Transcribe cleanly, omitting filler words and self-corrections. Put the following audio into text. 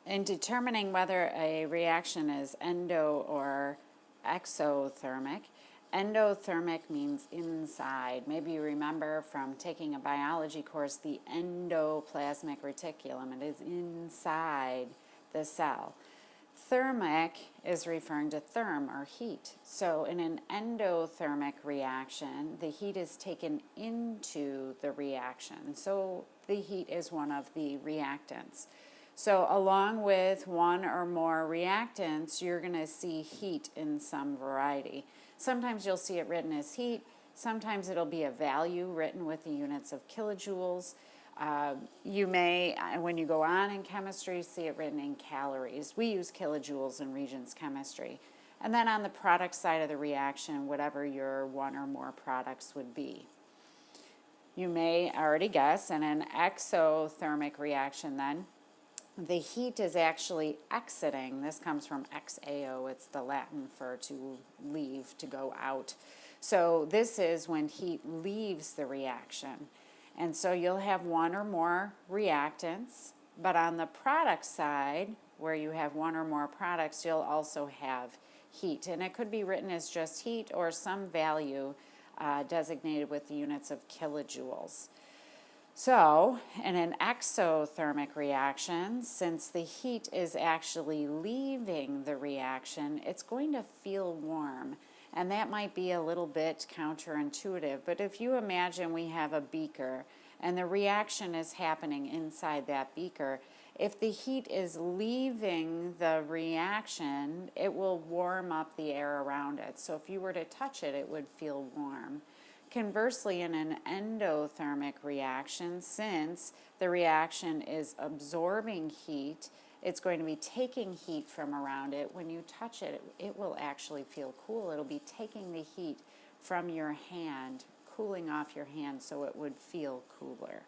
In determining whether a reaction is endo or exothermic, endothermic means inside. Maybe you remember from taking a biology course the endoplasmic reticulum. It is inside the cell. Thermic is referring to therm or heat. So in an endothermic reaction, the heat is taken into the reaction. So the heat is one of the reactants. So along with one or more reactants, you're going to see heat in some variety. Sometimes you'll see it written as heat. Sometimes it'll be a value written with the units of kilojoules. You may, when you go on in chemistry, see it written in calories. We use kilojoules in Regents chemistry. And then on the product side of the reaction, whatever your one or more products would be. You may already guess, in an exothermic reaction then, the heat is actually exiting. This comes from exao. It's the Latin for to leave, to go out. So this is when heat leaves the reaction. And so you'll have one or more reactants, but on the product side, where you have one or more products, you'll also have heat. And it could be written as just heat or some value designated with the units of kilojoules. So, in an exothermic reaction, since the heat is actually leaving the reaction, it's going to feel warm. And that might be a little bit counterintuitive, but if you imagine we have a beaker and the reaction is happening inside that beaker, if the heat is leaving the reaction, it will warm up the air around it. So if you were to touch it, it would feel warm. Conversely, in an endothermic reaction, since the reaction is absorbing heat, it's going to be taking heat from around it. When you touch it, it will actually feel cool. It'll be taking the heat from your hand, cooling off your hand so it would feel cooler.